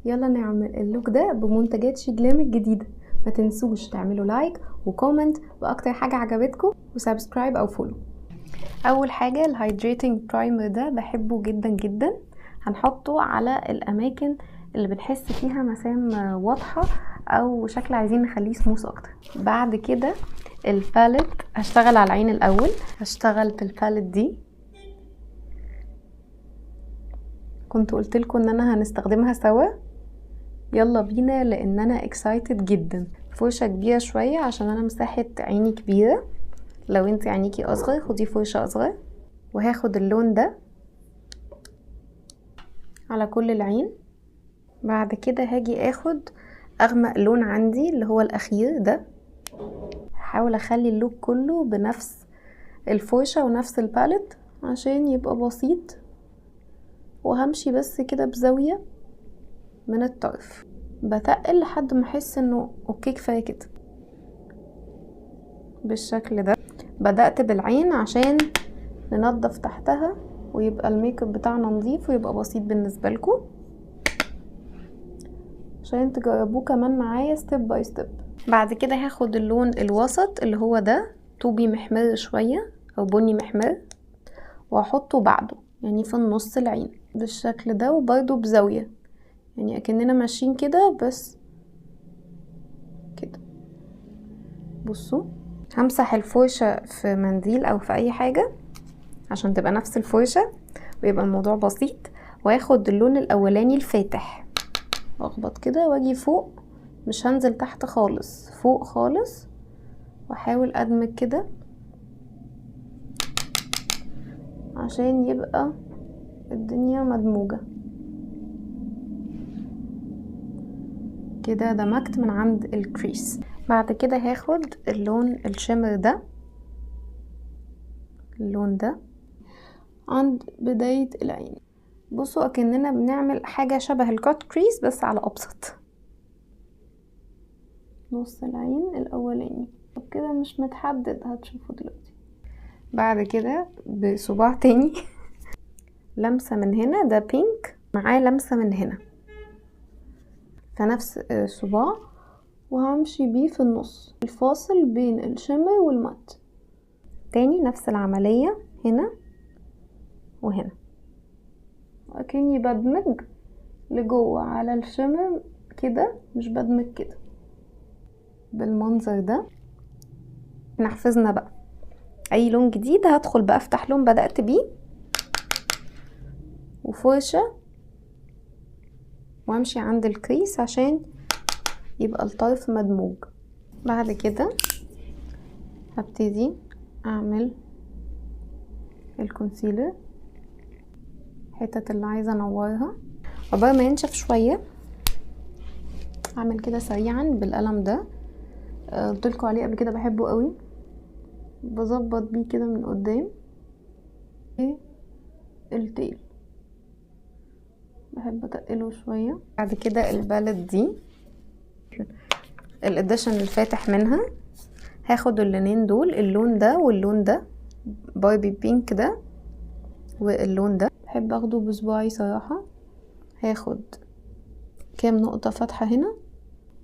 يلا نعمل اللوك ده بمنتجات شيجلام الجديدة. ما تنسوش تعملوا لايك وكومنت باكتر حاجة عجبتكم وسبسكرايب او فولو. اول حاجة الهايدريتنج برايمر ده بحبه جدا جدا. هنحطه على الاماكن اللي بنحس فيها مسام واضحة او شكل عايزين نخليه سموث اكتر. بعد كده الباليت هشتغل على العين الاول. هشتغل بالباليت دي، كنت قلتلكم ان انا هنستخدمها سوا. يلا بينا لان انا اكسايتد جدا. فرشة كبيرة شوية عشان انا مساحة عيني كبيرة، لو انت عينيكي اصغر خدي فرشة اصغر. وهاخد اللون ده على كل العين. بعد كده هاجي اخد اغمق لون عندي اللي هو الاخير ده. هحاول اخلي اللوك كله بنفس الفرشة ونفس الباليت عشان يبقى بسيط، وهمشي بس كده بزاوية من الطرف، بتقل لحد ما احس انه اوكي كفاية كده بالشكل ده. بدأت بالعين عشان ننضف تحتها ويبقى الميك اب بتاعنا نظيف ويبقى بسيط بالنسبة لكم، عشان تجربوه كمان معايا ستيب باي ستيب. بعد كده هاخد اللون الوسط اللي هو ده، طوبي محمر شوية او بني محمر، واحطه بعده يعني في النص العين بالشكل ده، وبرده بزاوية يعني اكننا ماشيين كده بس كده. بصوا همسح الفرشة في منديل او في اي حاجة عشان تبقى نفس الفرشة ويبقى الموضوع بسيط. واخد اللون الاولاني الفاتح واخبط كده واجي فوق، مش هنزل تحت خالص، فوق خالص، واحاول ادمج كده عشان يبقى الدنيا مدموجة كده. دمجت من عند الكريس. بعد كده هاخد اللون الشمر ده، اللون ده عند بداية العين. بصوا اكننا بنعمل حاجة شبه الكات كريس بس على ابسط. نص العين الاولاني طب كده مش متحدد، هتشوفوا دلوقتي. بعد كده بصباع تاني لمسة من هنا، ده بينك معاه لمسة من هنا في نفس صباع، وهمشي بيه في النص الفاصل بين الشمر والمات. تاني نفس العملية هنا وهنا، اكني بدمج لجوه على الشمر كده، مش بدمج كده بالمنظر ده. نحفظنا بقى اي لون جديد هدخل بقى افتح لون بدأت بيه وفرشة وامشي عند الكريس عشان يبقى الطرف مدموج. بعد كده هبتدي اعمل الكونسيلر، الحتت اللي عايزة انورها عقبال ما ينشف شوية. اعمل كده سريعا بالقلم ده، قلتلكوا عليه قبل كده بحبه قوي. بظبط بيه كده من قدام التيل، بحب اتقله شوية. بعد كده البالت دي الاديشن الفاتح منها، هاخد اللونين دول، اللون ده واللون ده، باربي بينك ده واللون ده. بحب اخده بصباعي صراحة. هاخد كام نقطة فاتحة هنا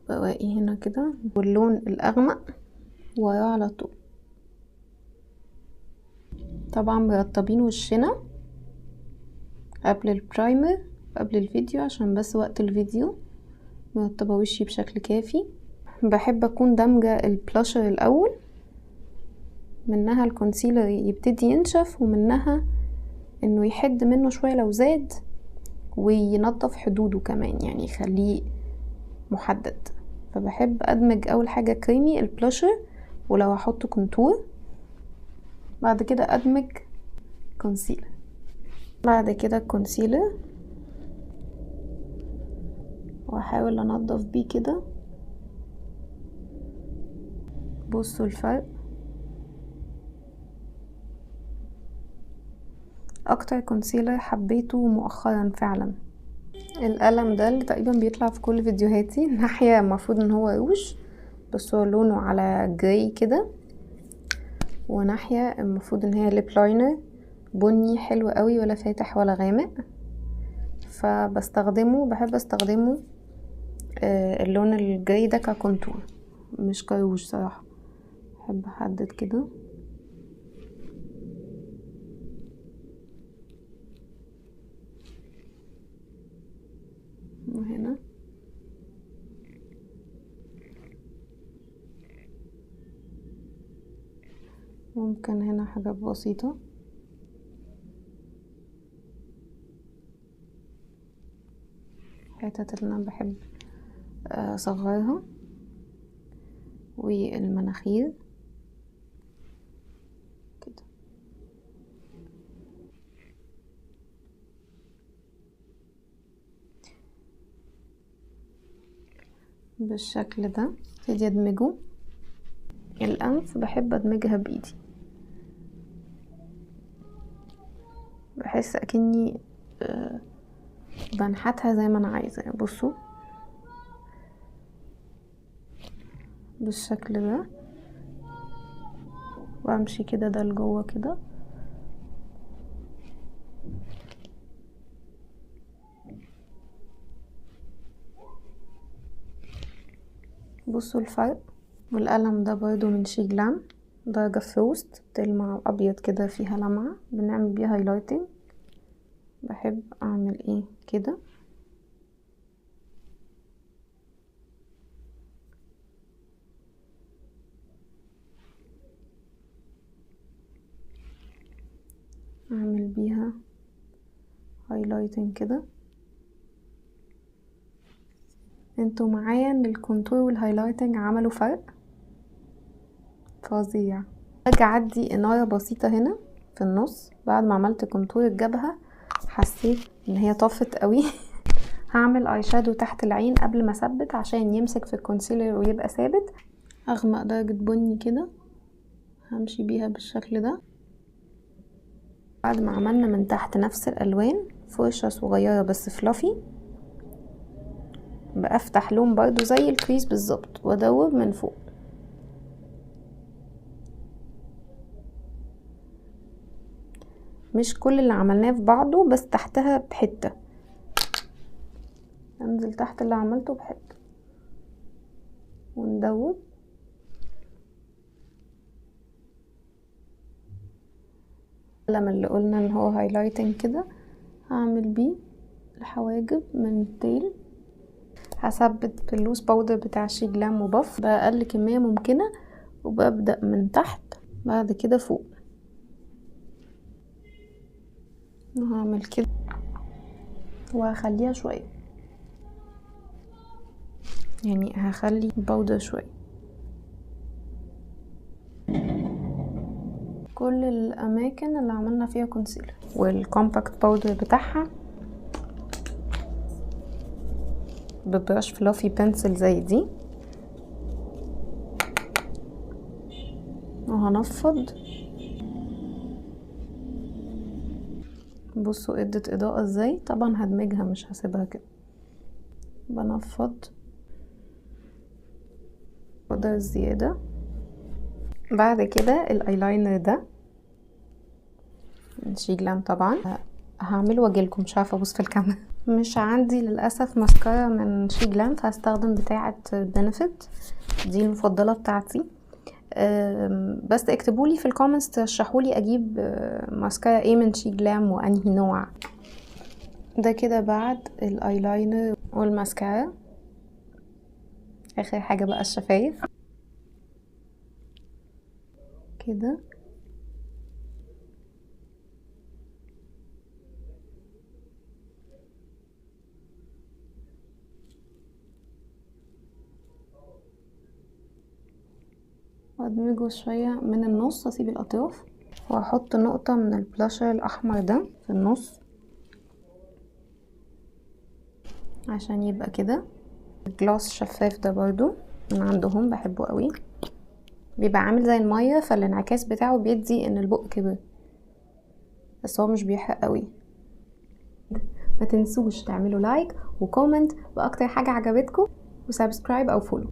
بواقي هنا كده، واللون الاغمق وراه على طول. طبعا مرطبين وشنا قبل البرايمر قبل الفيديو عشان بس وقت الفيديو مرطبة وشي بشكل كافي. بحب اكون دمجة البلاشر الاول، منها الكونسيلر يبتدي ينشف ومنها انه يحد منه شوية لو زاد، وينظف حدوده كمان يعني يخليه محدد. فبحب ادمج اول حاجة كريمي البلاشر، ولو هحط كونتور بعد كده ادمج كونسيلر. بعد كده الكونسيلر واحاول انضف بيه كده. بصوا الفرق، اكتر كونسيلر حبيته مؤخرا فعلا. القلم ده اللي تقريبا بيطلع في كل فيديوهاتي، ناحية المفروض ان هو روج بس هو لونه على جراي كده، وناحية المفروض ان هي ليب لاينر بني حلو قوي، ولا فاتح ولا غامق. فبستخدمه، بحب استخدمه اللون الجاي ده ككونتور مش كروج صراحة. بحب احدد كده وهنا ممكن هنا حاجات بسيطة. الحتت اللي انا بحب اصغرها والمناخير كده بالشكل ده. ابتدي ادمجه. الانف بحب ادمجها بايدي، بحس اكني بنحتها زي ما انا عايزه. يعني بصوا بالشكل ده، وامشي كده ده لجوه كده. بصوا الفرق. والقلم ده برضو من شي جلام، درجة فروست بتلمع ابيض كده فيها لمعة، بنعمل بيها هايلايتنج. بحب اعمل ايه كده اعمل بيها هايلايتنج كده. انتوا معايا ان الكونتور والهايلايتنج عملوا فرق فظيع. باجي اعدي انارة بسيطة هنا في النص بعد ما عملت كونتور الجبهة، حسيت ان هي طفت قوي. هعمل اي شادو تحت العين قبل ما اثبت عشان يمسك في الكونسيلر ويبقى ثابت. اغمق درجة بني كده، همشي بيها بالشكل ده. بعد ما عملنا من تحت نفس الالوان، فرشة صغيرة بس فلافي، بفتح لون برضو زي الكريس بالظبط وادوب من فوق. مش كل اللي عملناه في بعضه، بس تحتها بحتة، انزل تحت اللي عملته بحتة وندوب. القلم اللي قلنا ان هو هايلايتنج كده هعمل بيه الحواجب من التيل. هثبت باللوز باودر بتاع شي جلام وبف بأقل كمية ممكنة، وببدأ من تحت بعد كده فوق. وهعمل كده وهخليها شوية، يعني هخلي باودر شوية. كل الاماكن اللي عملنا فيها كونسيلر والكومباكت باودر بتاعها ببرش فلافي بنسل زي دي، وهنفض. بصوا ادت اضاءة ازاي. طبعا هدمجها مش هسيبها كده. بنفض وده الزيادة. بعد كده الايلاينر ده من شي جلام طبعا هعمله واجيلكم. مش عارفه ابص في الكاميرا. مش عندي للاسف ماسكارا من شي جلام، فهستخدم بتاعه بنفيت، دي المفضله بتاعتي. بس اكتبولي في الكومنتس ترشحولي اجيب ماسكارا ايه من شي جلام وانهي نوع. ده كده بعد الايلاينر والماسكارا. اخر حاجه بقى الشفايف كده. وادمجه شويه من النص، اسيب الاطراف واحط نقطه من البلاشر الاحمر ده في النص عشان يبقى كده. الجلاس شفاف ده برضو من عندهم بحبه قوي، بيبقى عامل زي المية، فالانعكاس بتاعه بيدي ان البق كبر، بس هو مش بيحرق قوي. ما تنسوش تعملوا لايك وكومنت باكتر حاجة عجبتكم، وسبسكرايب او فولو.